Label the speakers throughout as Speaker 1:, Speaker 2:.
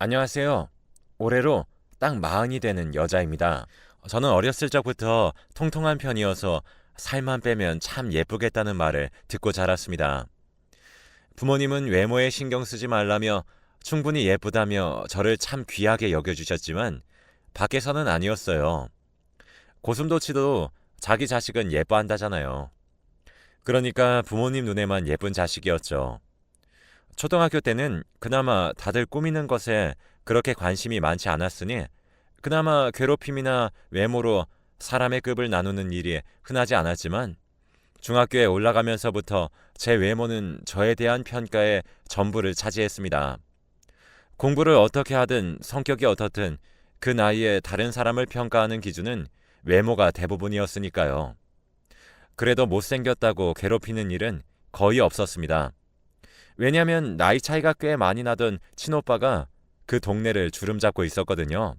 Speaker 1: 안녕하세요. 올해로 딱 마흔이 되는 여자입니다. 저는 어렸을 적부터 통통한 편이어서 살만 빼면 참 예쁘겠다는 말을 듣고 자랐습니다. 부모님은 외모에 신경 쓰지 말라며 충분히 예쁘다며 저를 참 귀하게 여겨주셨지만 밖에서는 아니었어요. 고슴도치도 자기 자식은 예뻐한다잖아요. 그러니까 부모님 눈에만 예쁜 자식이었죠. 초등학교 때는 그나마 다들 꾸미는 것에 그렇게 관심이 많지 않았으니 그나마 괴롭힘이나 외모로 사람의 급을 나누는 일이 흔하지 않았지만 중학교에 올라가면서부터 제 외모는 저에 대한 평가의 전부를 차지했습니다. 공부를 어떻게 하든 성격이 어떻든 그 나이에 다른 사람을 평가하는 기준은 외모가 대부분이었으니까요. 그래도 못생겼다고 괴롭히는 일은 거의 없었습니다. 왜냐하면 나이 차이가 꽤 많이 나던 친오빠가 그 동네를 주름잡고 있었거든요.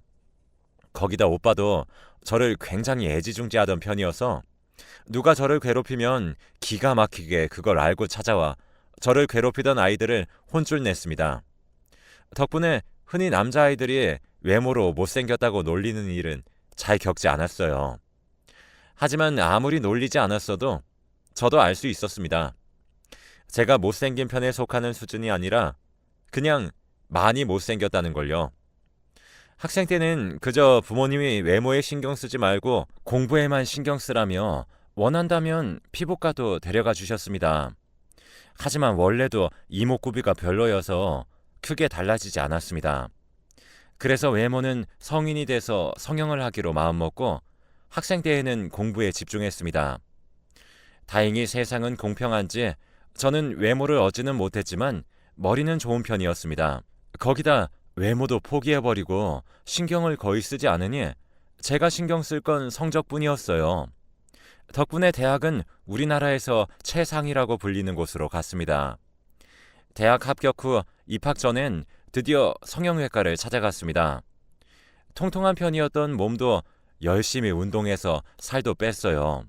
Speaker 1: 거기다 오빠도 저를 굉장히 애지중지하던 편이어서 누가 저를 괴롭히면 기가 막히게 그걸 알고 찾아와 저를 괴롭히던 아이들을 혼쭐 냈습니다. 덕분에 흔히 남자아이들이 외모로 못생겼다고 놀리는 일은 잘 겪지 않았어요. 하지만 아무리 놀리지 않았어도 저도 알 수 있었습니다. 제가 못생긴 편에 속하는 수준이 아니라 그냥 많이 못생겼다는 걸요. 학생 때는 그저 부모님이 외모에 신경 쓰지 말고 공부에만 신경 쓰라며 원한다면 피부과도 데려가 주셨습니다. 하지만 원래도 이목구비가 별로여서 크게 달라지지 않았습니다. 그래서 외모는 성인이 돼서 성형을 하기로 마음먹고 학생 때에는 공부에 집중했습니다. 다행히 세상은 공평한지 저는 외모를 얻지는 못했지만 머리는 좋은 편이었습니다. 거기다 외모도 포기해버리고 신경을 거의 쓰지 않으니 제가 신경 쓸 건 성적뿐이었어요. 덕분에 대학은 우리나라에서 최상이라고 불리는 곳으로 갔습니다. 대학 합격 후 입학 전엔 드디어 성형외과를 찾아갔습니다. 통통한 편이었던 몸도 열심히 운동해서 살도 뺐어요.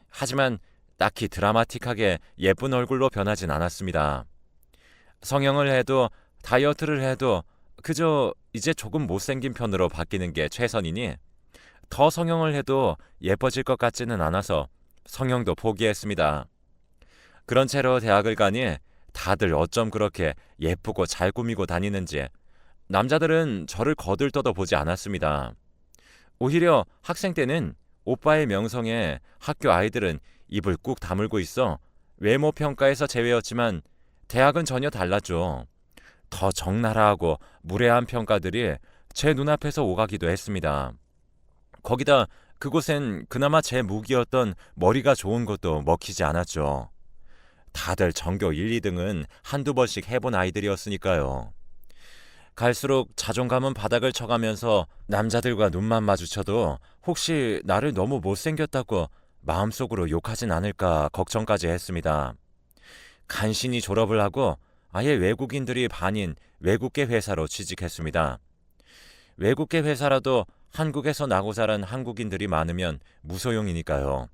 Speaker 1: 하지만 딱히 드라마틱하게 예쁜 얼굴로 변하진 않았습니다. 성형을 해도 다이어트를 해도 그저 이제 조금 못생긴 편으로 바뀌는 게 최선이니 더 성형을 해도 예뻐질 것 같지는 않아서 성형도 포기했습니다. 그런 채로 대학을 가니 다들 어쩜 그렇게 예쁘고 잘 꾸미고 다니는지 남자들은 저를 거들떠도 보지 않았습니다. 오히려 학생 때는 오빠의 명성에 학교 아이들은 입을 꾹 다물고 있어 외모 평가에서 제외였지만 대학은 전혀 달랐죠. 더 적나라하고 무례한 평가들이 제 눈앞에서 오가기도 했습니다. 거기다 그곳엔 그나마 제 무기였던 머리가 좋은 것도 먹히지 않았죠. 다들 전교 1, 2등은 한두 번씩 해본 아이들이었으니까요. 갈수록 자존감은 바닥을 쳐가면서 남자들과 눈만 마주쳐도 혹시 나를 너무 못생겼다고 마음속으로 욕하진 않을까 걱정까지 했습니다. 간신히 졸업을 하고 아예 외국인들이 반인 외국계 회사로 취직했습니다. 외국계 회사라도 한국에서 나고 자란 한국인들이 많으면 무소용이니까요.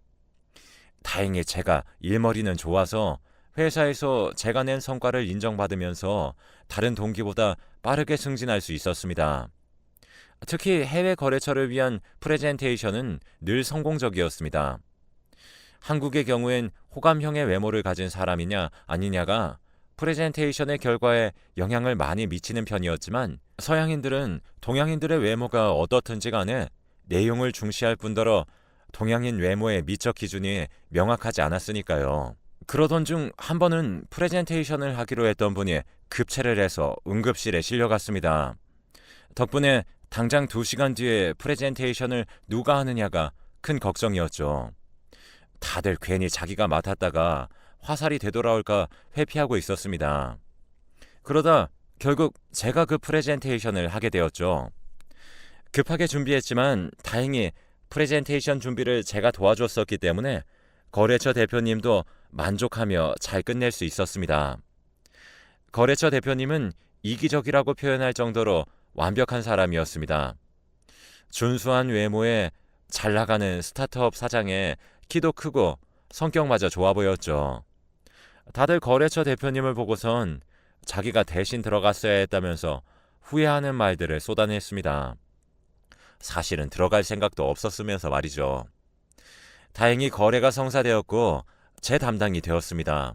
Speaker 1: 다행히 제가 일머리는 좋아서 회사에서 제가 낸 성과를 인정받으면서 다른 동기보다 빠르게 승진할 수 있었습니다. 특히 해외 거래처를 위한 프레젠테이션은 늘 성공적이었습니다. 한국의 경우엔 호감형의 외모를 가진 사람이냐 아니냐가 프레젠테이션의 결과에 영향을 많이 미치는 편이었지만 서양인들은 동양인들의 외모가 어떻든지 간에 내용을 중시할 뿐더러 동양인 외모의 미적 기준이 명확하지 않았으니까요. 그러던 중 한 번은 프레젠테이션을 하기로 했던 분이 급체를 해서 응급실에 실려갔습니다. 덕분에 당장 2시간 뒤에 프레젠테이션을 누가 하느냐가 큰 걱정이었죠. 다들 괜히 자기가 맡았다가 화살이 되돌아올까 회피하고 있었습니다. 그러다 결국 제가 그 프레젠테이션을 하게 되었죠. 급하게 준비했지만 다행히 프레젠테이션 준비를 제가 도와줬었기 때문에 거래처 대표님도 만족하며 잘 끝낼 수 있었습니다. 거래처 대표님은 이기적이라고 표현할 정도로 완벽한 사람이었습니다. 준수한 외모에 잘 나가는 스타트업 사장에 키도 크고 성격마저 좋아 보였죠. 다들 거래처 대표님을 보고선 자기가 대신 들어갔어야 했다면서 후회하는 말들을 쏟아냈습니다. 사실은 들어갈 생각도 없었으면서 말이죠. 다행히 거래가 성사되었고 제 담당이 되었습니다.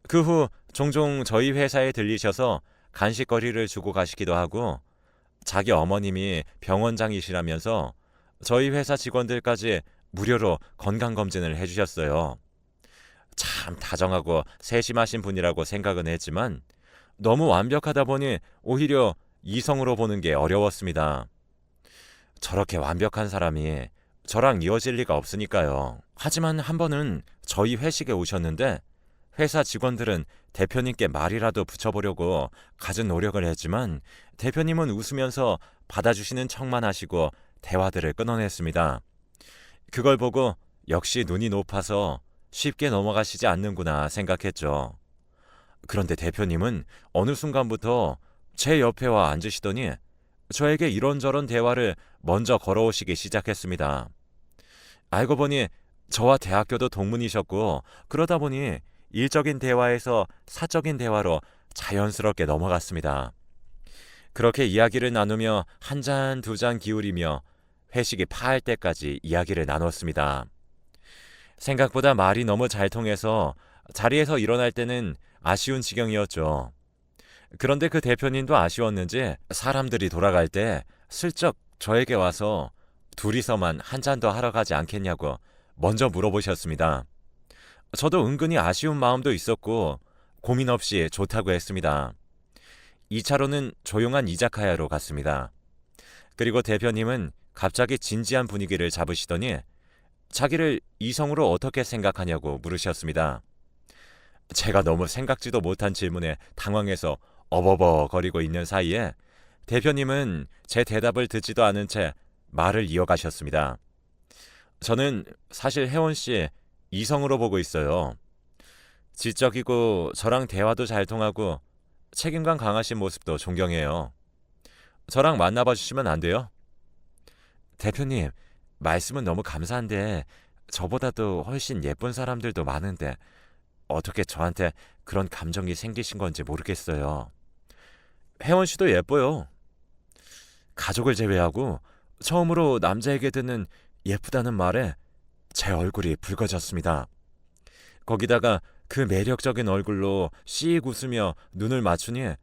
Speaker 1: 그 후 종종 저희 회사에 들리셔서 간식거리를 주고 가시기도 하고 자기 어머님이 병원장이시라면서 저희 회사 직원들까지 무료로 건강검진을 해주셨어요. 참 다정하고 세심하신 분이라고 생각은 했지만 너무 완벽하다 보니 오히려 이성으로 보는 게 어려웠습니다. 저렇게 완벽한 사람이 저랑 이어질 리가 없으니까요. 하지만 한 번은 저희 회식에 오셨는데 회사 직원들은 대표님께 말이라도 붙여보려고 갖은 노력을 했지만 대표님은 웃으면서 받아주시는 척만 하시고 대화들을 끊어냈습니다. 그걸 보고 역시 눈이 높아서 쉽게 넘어가시지 않는구나 생각했죠. 그런데 대표님은 어느 순간부터 제 옆에 와 앉으시더니 저에게 이런저런 대화를 먼저 걸어오시기 시작했습니다. 알고 보니 저와 대학교도 동문이셨고 그러다 보니 일적인 대화에서 사적인 대화로 자연스럽게 넘어갔습니다. 그렇게 이야기를 나누며 한 잔, 두 잔 기울이며 회식이 파할 때까지 이야기를 나눴습니다. 생각보다 말이 너무 잘 통해서 자리에서 일어날 때는 아쉬운 지경이었죠. 그런데 그 대표님도 아쉬웠는지 사람들이 돌아갈 때 슬쩍 저에게 와서 둘이서만 한 잔 더 하러 가지 않겠냐고 먼저 물어보셨습니다. 저도 은근히 아쉬운 마음도 있었고 고민 없이 좋다고 했습니다. 2차로는 조용한 이자카야로 갔습니다. 그리고 대표님은 갑자기 진지한 분위기를 잡으시더니 자기를 이성으로 어떻게 생각하냐고 물으셨습니다. 제가 너무 생각지도 못한 질문에 당황해서 어버버거리고 있는 사이에 대표님은 제 대답을 듣지도 않은 채 말을 이어가셨습니다. 저는 사실 혜원 씨 이성으로 보고 있어요. 지적이고 저랑 대화도 잘 통하고 책임감 강하신 모습도 존경해요. 저랑 만나봐 주시면 안 돼요? 대표님, 말씀은 너무 감사한데 저보다도 훨씬 예쁜 사람들도 많은데 어떻게 저한테 그런 감정이 생기신 건지 모르겠어요. 혜원 씨도 예뻐요. 가족을 제외하고 처음으로 남자에게 듣는 예쁘다는 말에 제 얼굴이 붉어졌습니다. 거기다가 그 매력적인 얼굴로 씩 웃으며 눈을 맞추니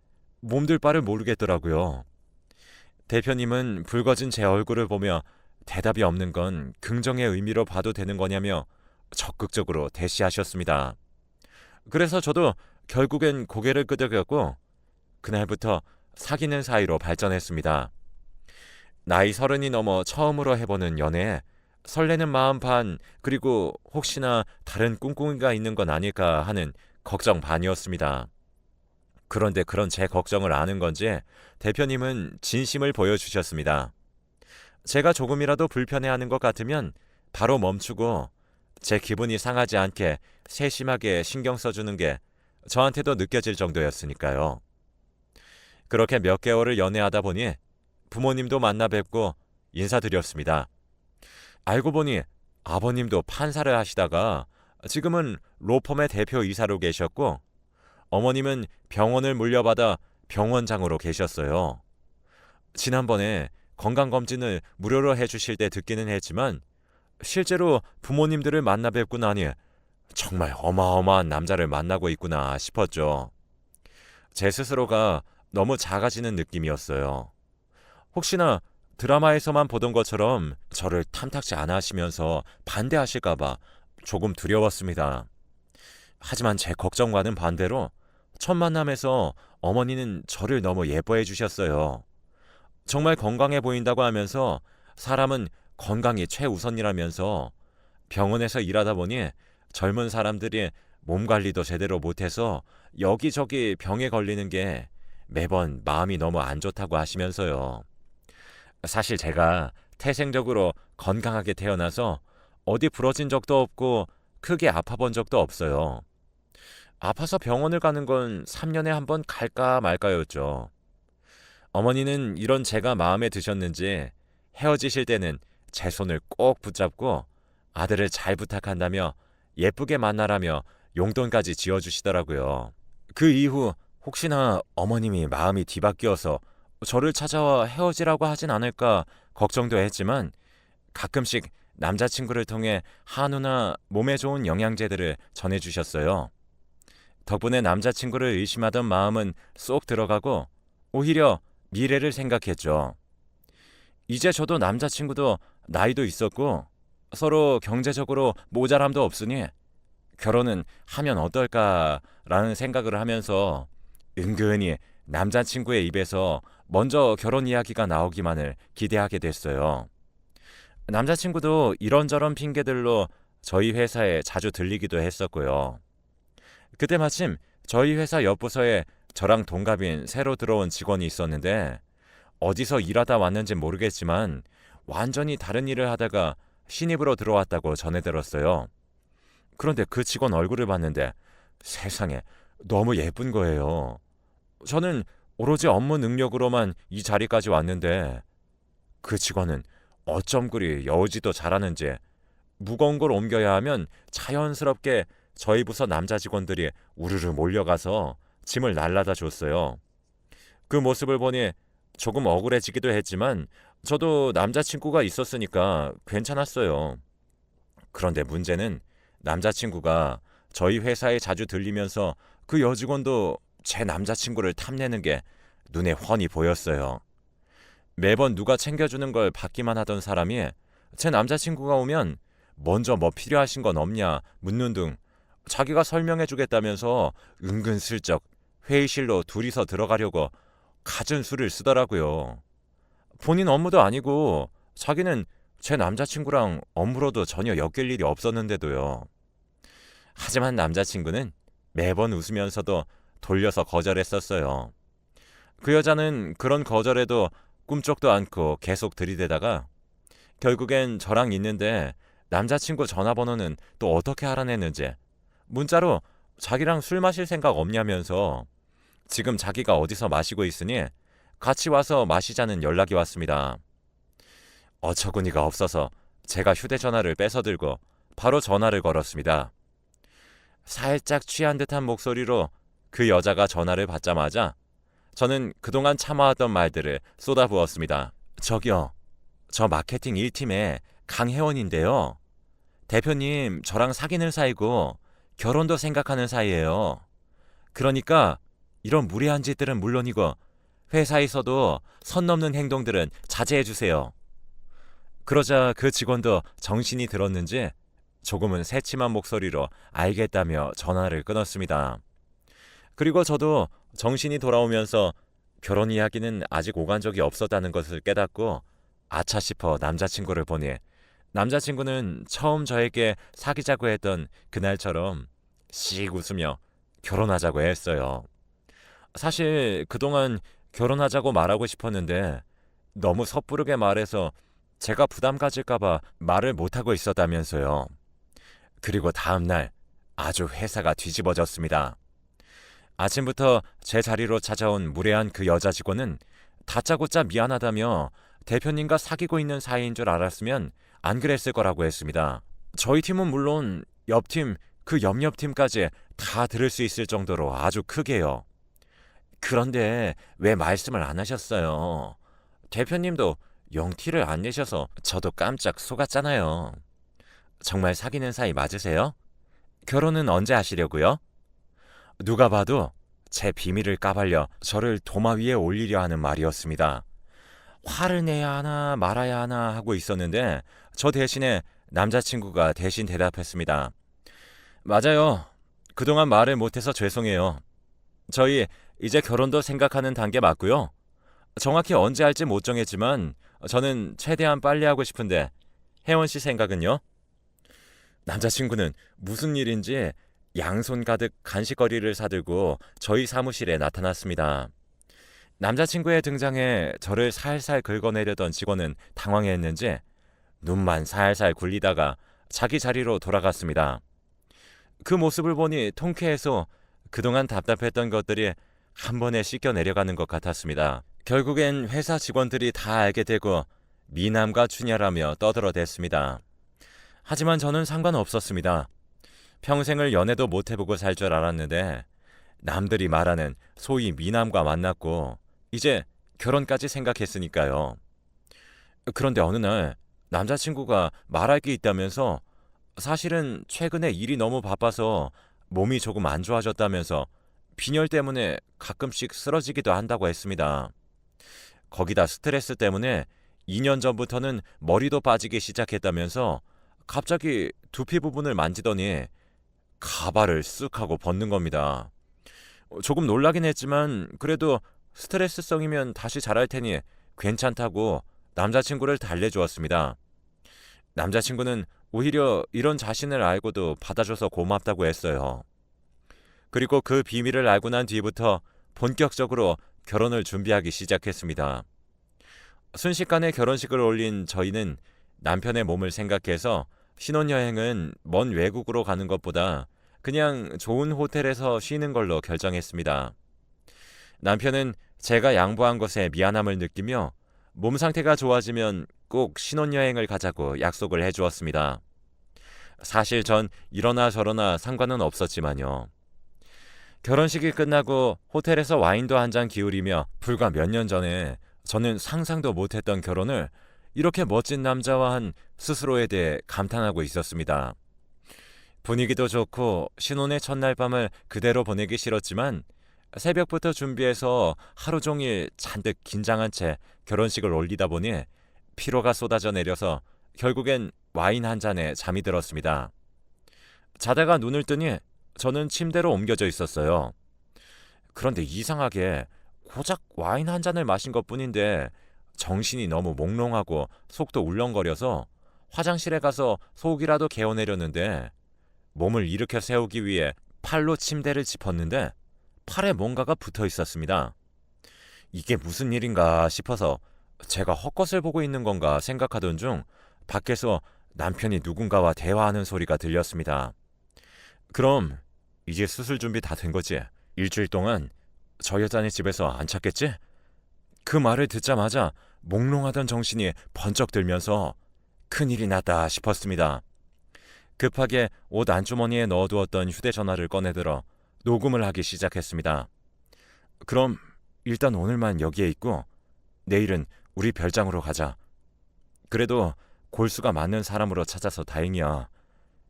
Speaker 1: 몸둘 바를 모르겠더라고요. 대표님은 붉어진 제 얼굴을 보며 대답이 없는 건 긍정의 의미로 봐도 되는 거냐며 적극적으로 대시하셨습니다. 그래서 저도 결국엔 고개를 끄덕였고 그날부터 사귀는 사이로 발전했습니다. 나이 30이 넘어 처음으로 해보는 연애에 설레는 마음 반 그리고 혹시나 다른 꿍꿍이가 있는 건 아닐까 하는 걱정 반이었습니다. 그런데 그런 제 걱정을 아는 건지 대표님은 진심을 보여주셨습니다. 제가 조금이라도 불편해하는 것 같으면 바로 멈추고 제 기분이 상하지 않게 세심하게 신경 써주는 게 저한테도 느껴질 정도였으니까요. 그렇게 몇 개월을 연애하다 보니 부모님도 만나 뵙고 인사드렸습니다. 알고 보니 아버님도 판사를 하시다가 지금은 로펌의 대표이사로 계셨고 어머님은 병원을 물려받아 병원장으로 계셨어요. 지난번에 건강검진을 무료로 해주실 때 듣기는 했지만 실제로 부모님들을 만나 뵙고 나니 정말 어마어마한 남자를 만나고 있구나 싶었죠. 제 스스로가 너무 작아지는 느낌이었어요. 혹시나 드라마에서만 보던 것처럼 저를 탐탁지 않아 하시면서 반대하실까봐 조금 두려웠습니다. 하지만 제 걱정과는 반대로 첫 만남에서 어머니는 저를 너무 예뻐해 주셨어요. 정말 건강해 보인다고 하면서 사람은 건강이 최우선이라면서 병원에서 일하다 보니 젊은 사람들이 몸 관리도 제대로 못해서 여기저기 병에 걸리는 게 매번 마음이 너무 안 좋다고 하시면서요. 사실 제가 태생적으로 건강하게 태어나서 어디 부러진 적도 없고 크게 아파본 적도 없어요. 아파서 병원을 가는 건 3년에 한 번 갈까 말까였죠. 어머니는 이런 제가 마음에 드셨는지 헤어지실 때는 제 손을 꼭 붙잡고 아들을 잘 부탁한다며 예쁘게 만나라며 용돈까지 지어주시더라고요. 그 이후 혹시나 어머님이 마음이 뒤바뀌어서 저를 찾아와 헤어지라고 하진 않을까 걱정도 했지만 가끔씩 남자친구를 통해 한우나 몸에 좋은 영양제들을 전해주셨어요. 덕분에 남자친구를 의심하던 마음은 쏙 들어가고 오히려 미래를 생각했죠. 이제 저도 남자친구도 나이도 있었고 서로 경제적으로 모자람도 없으니 결혼은 하면 어떨까라는 생각을 하면서 은근히 남자친구의 입에서 먼저 결혼 이야기가 나오기만을 기대하게 됐어요. 남자친구도 이런저런 핑계들로 저희 회사에 자주 들리기도 했었고요. 그때 마침 저희 회사 옆 부서에 저랑 동갑인 새로 들어온 직원이 있었는데 어디서 일하다 왔는지 모르겠지만 완전히 다른 일을 하다가 신입으로 들어왔다고 전해 들었어요. 그런데 그 직원 얼굴을 봤는데 세상에 너무 예쁜 거예요. 저는 오로지 업무 능력으로만 이 자리까지 왔는데 그 직원은 어쩜 그리 여우짓도 잘하는지 무거운 걸 옮겨야 하면 자연스럽게 저희 부서 남자 직원들이 우르르 몰려가서 짐을 날라다 줬어요. 그 모습을 보니 조금 억울해지기도 했지만 저도 남자친구가 있었으니까 괜찮았어요. 그런데 문제는 남자친구가 저희 회사에 자주 들리면서 그 여직원도 제 남자친구를 탐내는 게 눈에 훤히 보였어요. 매번 누가 챙겨주는 걸 받기만 하던 사람이 제 남자친구가 오면 먼저 뭐 필요하신 건 없냐 묻는 등 자기가 설명해주겠다면서 은근슬쩍 회의실로 둘이서 들어가려고 갖은 수를 쓰더라고요. 본인 업무도 아니고 자기는 제 남자친구랑 업무로도 전혀 엮일 일이 없었는데도요. 하지만 남자친구는 매번 웃으면서도 돌려서 거절했었어요. 그 여자는 그런 거절에도 꿈쩍도 않고 계속 들이대다가 결국엔 저랑 있는데 남자친구 전화번호는 또 어떻게 알아냈는지 문자로 자기랑 술 마실 생각 없냐면서 지금 자기가 어디서 마시고 있으니 같이 와서 마시자는 연락이 왔습니다. 어처구니가 없어서 제가 휴대전화를 뺏어들고 바로 전화를 걸었습니다. 살짝 취한 듯한 목소리로 그 여자가 전화를 받자마자 저는 그동안 참아왔던 말들을 쏟아부었습니다. 저기요, 저 마케팅 1팀의 강혜원인데요. 대표님 저랑 사귀는 사이고 결혼도 생각하는 사이예요. 그러니까 이런 무례한 짓들은 물론이고 회사에서도 선 넘는 행동들은 자제해 주세요. 그러자 그 직원도 정신이 들었는지 조금은 새침한 목소리로 알겠다며 전화를 끊었습니다. 그리고 저도 정신이 돌아오면서 결혼 이야기는 아직 오간 적이 없었다는 것을 깨닫고 아차 싶어 남자친구를 보니 남자친구는 처음 저에게 사귀자고 했던 그날처럼 씩 웃으며 결혼하자고 했어요. 사실 그동안 결혼하자고 말하고 싶었는데 너무 섣부르게 말해서 제가 부담 가질까봐 말을 못하고 있었다면서요. 그리고 다음날 아주 회사가 뒤집어졌습니다. 아침부터 제 자리로 찾아온 무례한 그 여자 직원은 다짜고짜 미안하다며 대표님과 사귀고 있는 사이인 줄 알았으면 안 그랬을 거라고 했습니다. 저희 팀은 물론 옆팀, 그 옆옆팀까지 다 들을 수 있을 정도로 아주 크게요. 그런데 왜 말씀을 안 하셨어요? 대표님도 영티를 안 내셔서 저도 깜짝 속았잖아요. 정말 사귀는 사이 맞으세요? 결혼은 언제 하시려고요? 누가 봐도 제 비밀을 까발려 저를 도마 위에 올리려 하는 말이었습니다. 화를 내야 하나 말아야 하나 하고 있었는데 저 대신에 남자친구가 대신 대답했습니다. 맞아요. 그동안 말을 못해서 죄송해요. 저희 이제 결혼도 생각하는 단계 맞고요. 정확히 언제 할지 못 정했지만 저는 최대한 빨리 하고 싶은데 혜원 씨 생각은요? 남자친구는 무슨 일인지 양손 가득 간식거리를 사들고 저희 사무실에 나타났습니다. 남자친구의 등장에 저를 살살 긁어내려던 직원은 당황했는지 눈만 살살 굴리다가 자기 자리로 돌아갔습니다. 그 모습을 보니 통쾌해서 그동안 답답했던 것들이 한 번에 씻겨 내려가는 것 같았습니다. 결국엔 회사 직원들이 다 알게 되고 미남과 춘야라며 떠들어댔습니다. 하지만 저는 상관없었습니다. 평생을 연애도 못 해보고 살 줄 알았는데 남들이 말하는 소위 미남과 만났고 이제 결혼까지 생각했으니까요. 그런데 어느 날 남자친구가 말할 게 있다면서 사실은 최근에 일이 너무 바빠서 몸이 조금 안 좋아졌다면서 빈혈 때문에 가끔씩 쓰러지기도 한다고 했습니다. 거기다 스트레스 때문에 2년 전부터는 머리도 빠지기 시작했다면서 갑자기 두피 부분을 만지더니 가발을 쓱 하고 벗는 겁니다. 조금 놀라긴 했지만 그래도 스트레스성이면 다시 잘할 테니 괜찮다고 남자친구를 달래주었습니다. 남자친구는 오히려 이런 자신을 알고도 받아줘서 고맙다고 했어요. 그리고 그 비밀을 알고 난 뒤부터 본격적으로 결혼을 준비하기 시작했습니다. 순식간에 결혼식을 올린 저희는 남편의 몸을 생각해서 신혼여행은 먼 외국으로 가는 것보다 그냥 좋은 호텔에서 쉬는 걸로 결정했습니다. 남편은 제가 양보한 것에 미안함을 느끼며 몸 상태가 좋아지면 꼭 신혼여행을 가자고 약속을 해주었습니다. 사실 전 이러나 저러나 상관은 없었지만요. 결혼식이 끝나고 호텔에서 와인도 한 잔 기울이며 불과 몇 년 전에 저는 상상도 못했던 결혼을 이렇게 멋진 남자와 한 스스로에 대해 감탄하고 있었습니다. 분위기도 좋고 신혼의 첫날 밤을 그대로 보내기 싫었지만 새벽부터 준비해서 하루 종일 잔뜩 긴장한 채 결혼식을 올리다 보니 피로가 쏟아져 내려서 결국엔 와인 한 잔에 잠이 들었습니다. 자다가 눈을 뜨니 저는 침대로 옮겨져 있었어요. 그런데 이상하게 고작 와인 한 잔을 마신 것뿐인데 정신이 너무 몽롱하고 속도 울렁거려서 화장실에 가서 속이라도 개어내려는데 몸을 일으켜 세우기 위해 팔로 침대를 짚었는데 팔에 뭔가가 붙어 있었습니다. 이게 무슨 일인가 싶어서 제가 헛것을 보고 있는 건가 생각하던 중 밖에서 남편이 누군가와 대화하는 소리가 들렸습니다. 그럼 이제 수술 준비 다 된 거지? 일주일 동안 저 여자네 집에서 안 찾겠지? 그 말을 듣자마자 몽롱하던 정신이 번쩍 들면서 큰일이 났다 싶었습니다. 급하게 옷 안주머니에 넣어두었던 휴대전화를 꺼내들어 녹음을 하기 시작했습니다. 그럼 일단 오늘만 여기에 있고 내일은 우리 별장으로 가자. 그래도 골수가 맞는 사람으로 찾아서 다행이야.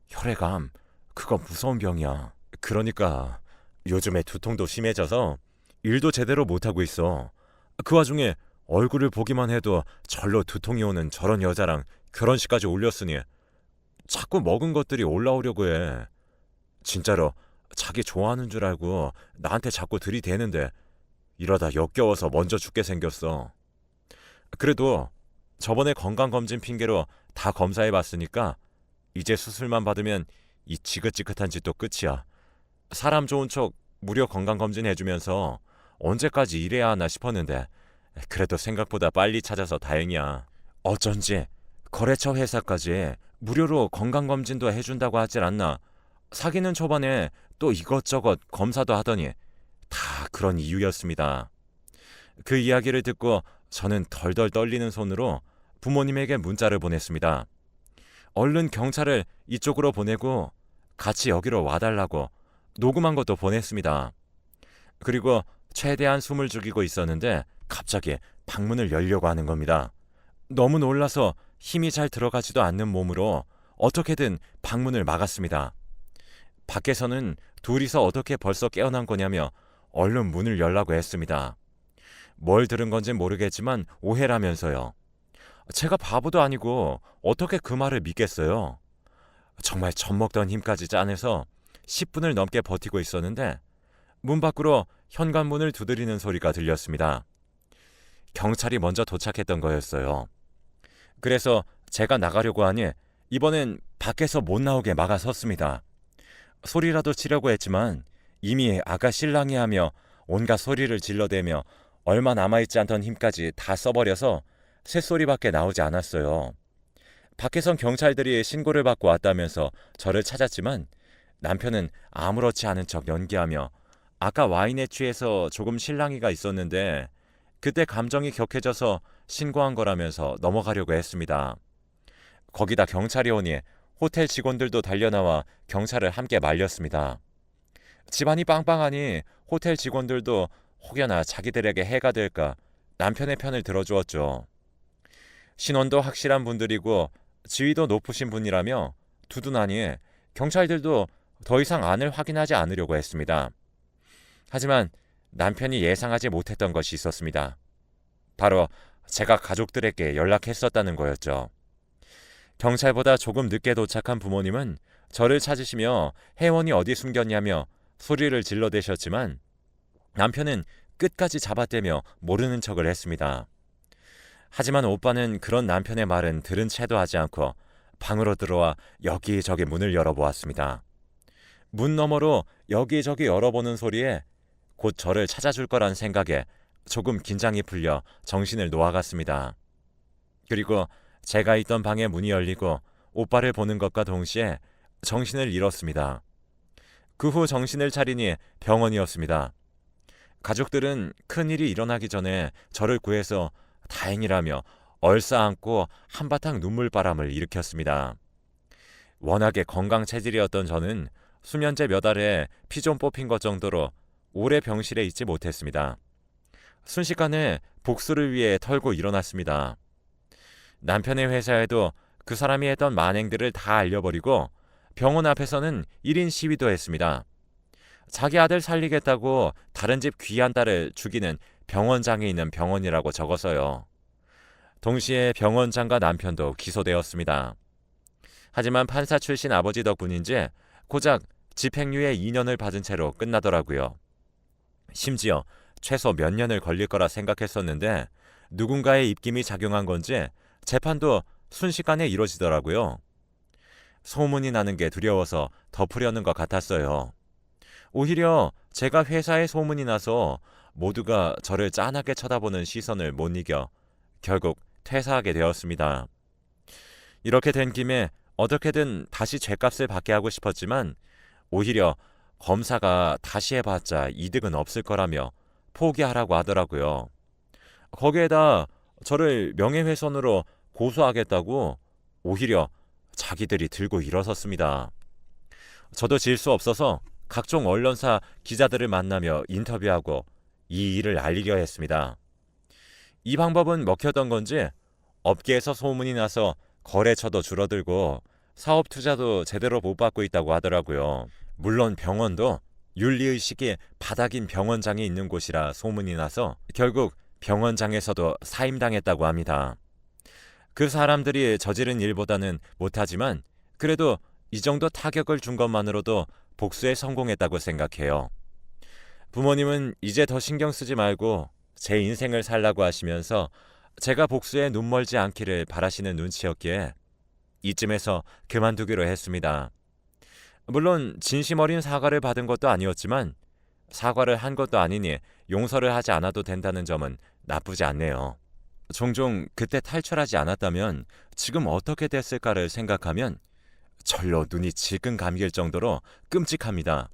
Speaker 1: 혈액암, 그거 무서운 병이야. 그러니까 요즘에 두통도 심해져서 일도 제대로 못하고 있어. 그 와중에 얼굴을 보기만 해도 절로 두통이 오는 저런 여자랑 결혼식까지 올렸으니 자꾸 먹은 것들이 올라오려고 해. 진짜로 자기 좋아하는 줄 알고 나한테 자꾸 들이대는데 이러다 역겨워서 먼저 죽게 생겼어. 그래도 저번에 건강검진 핑계로 다 검사해봤으니까 이제 수술만 받으면 이 지긋지긋한 짓도 끝이야. 사람 좋은 척 무료 건강검진 해주면서 언제까지 이래야 하나 싶었는데 그래도 생각보다 빨리 찾아서 다행이야. 어쩐지 거래처 회사까지 무료로 건강검진도 해준다고 하질 않나. 사귀는 초반에 또 이것저것 검사도 하더니 다 그런 이유였습니다. 그 이야기를 듣고 저는 덜덜 떨리는 손으로 부모님에게 문자를 보냈습니다. 얼른 경찰을 이쪽으로 보내고 같이 여기로 와달라고 녹음한 것도 보냈습니다. 그리고 최대한 숨을 죽이고 있었는데 갑자기 방문을 열려고 하는 겁니다. 너무 놀라서 힘이 잘 들어가지도 않는 몸으로 어떻게든 방문을 막았습니다. 밖에서는 둘이서 어떻게 벌써 깨어난 거냐며 얼른 문을 열라고 했습니다. 뭘 들은 건진 모르겠지만 오해라면서요. 제가 바보도 아니고 어떻게 그 말을 믿겠어요. 정말 젖먹던 힘까지 짜내서 10분을 넘게 버티고 있었는데 문 밖으로 현관문을 두드리는 소리가 들렸습니다. 경찰이 먼저 도착했던 거였어요. 그래서 제가 나가려고 하니 이번엔 밖에서 못 나오게 막아섰습니다. 소리라도 치려고 했지만 이미 아가 신랑이 하며 온갖 소리를 질러대며 얼마 남아있지 않던 힘까지 다 써버려서 쇳소리밖에 나오지 않았어요. 밖에선 경찰들이 신고를 받고 왔다면서 저를 찾았지만 남편은 아무렇지 않은 척 연기하며 아까 와인에 취해서 조금 실랑이가 있었는데 그때 감정이 격해져서 신고한 거라면서 넘어가려고 했습니다. 거기다 경찰이 오니 호텔 직원들도 달려나와 경찰을 함께 말렸습니다. 집안이 빵빵하니 호텔 직원들도 혹여나 자기들에게 해가 될까 남편의 편을 들어주었죠. 신원도 확실한 분들이고 지위도 높으신 분이라며 두둔하니 경찰들도 더 이상 안을 확인하지 않으려고 했습니다. 하지만 남편이 예상하지 못했던 것이 있었습니다. 바로 제가 가족들에게 연락했었다는 거였죠. 경찰보다 조금 늦게 도착한 부모님은 저를 찾으시며 혜원이 어디 숨겼냐며 소리를 질러대셨지만 남편은 끝까지 잡아떼며 모르는 척을 했습니다. 하지만 오빠는 그런 남편의 말은 들은 채도 하지 않고 방으로 들어와 여기저기 문을 열어보았습니다. 문 너머로 여기저기 열어보는 소리에 곧 저를 찾아줄 거란 생각에 조금 긴장이 풀려 정신을 놓아갔습니다. 그리고 제가 있던 방의 문이 열리고 오빠를 보는 것과 동시에 정신을 잃었습니다. 그 후 정신을 차리니 병원이었습니다. 가족들은 큰일이 일어나기 전에 저를 구해서 다행이라며 얼싸안고 한바탕 눈물바람을 일으켰습니다. 워낙에 건강 체질이었던 저는 수면제 몇 알에 피 좀 뽑힌 것 정도로 오래 병실에 있지 못했습니다. 순식간에 복수를 위해 털고 일어났습니다. 남편의 회사에도 그 사람이 했던 만행들을 다 알려버리고 병원 앞에서는 1인 시위도 했습니다. 자기 아들 살리겠다고 다른 집 귀한 딸을 죽이는 병원장이 있는 병원이라고 적어서요. 동시에 병원장과 남편도 기소되었습니다. 하지만 판사 출신 아버지 덕분인지 고작 집행유예 2년을 받은 채로 끝나더라고요. 심지어 최소 몇 년을 걸릴 거라 생각했었는데 누군가의 입김이 작용한 건지 재판도 순식간에 이루어지더라고요. 소문이 나는 게 두려워서 덮으려는 것 같았어요. 오히려 제가 회사에 소문이 나서 모두가 저를 짠하게 쳐다보는 시선을 못 이겨 결국 퇴사하게 되었습니다. 이렇게 된 김에 어떻게든 다시 죗값을 받게 하고 싶었지만 오히려 검사가 다시 해봤자 이득은 없을 거라며 포기하라고 하더라고요. 거기에다 저를 명예훼손으로 고소하겠다고 오히려 자기들이 들고 일어섰습니다. 저도 질 수 없어서 각종 언론사 기자들을 만나며 인터뷰하고 이 일을 알리려 했습니다. 이 방법은 먹혔던 건지 업계에서 소문이 나서 거래처도 줄어들고 사업 투자도 제대로 못 받고 있다고 하더라고요. 물론 병원도 윤리의식이 바닥인 병원장이 있는 곳이라 소문이 나서 결국 병원장에서도 사임당했다고 합니다. 그 사람들이 저지른 일보다는 못하지만 그래도 이 정도 타격을 준 것만으로도 복수에 성공했다고 생각해요. 부모님은 이제 더 신경 쓰지 말고 제 인생을 살라고 하시면서 제가 복수에 눈멀지 않기를 바라시는 눈치였기에 이쯤에서 그만두기로 했습니다. 물론 진심 어린 사과를 받은 것도 아니었지만 사과를 한 것도 아니니 용서를 하지 않아도 된다는 점은 나쁘지 않네요. 종종 그때 탈출하지 않았다면 지금 어떻게 됐을까를 생각하면 절로 눈이 질끈 감길 정도로 끔찍합니다.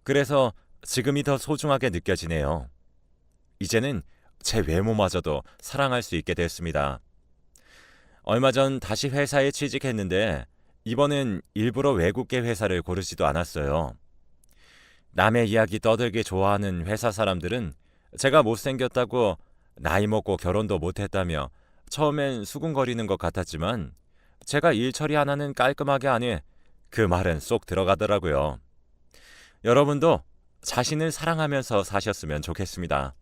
Speaker 1: 그래서 지금이 더 소중하게 느껴지네요. 이제는 제 외모마저도 사랑할 수 있게 됐습니다. 얼마 전 다시 회사에 취직했는데 이번엔 일부러 외국계 회사를 고르지도 않았어요. 남의 이야기 떠들기 좋아하는 회사 사람들은 제가 못생겼다고 나이 먹고 결혼도 못했다며 처음엔 수군거리는 것 같았지만 제가 일 처리 하나는 깔끔하게 하니 그 말은 쏙 들어가더라고요. 여러분도 자신을 사랑하면서 사셨으면 좋겠습니다.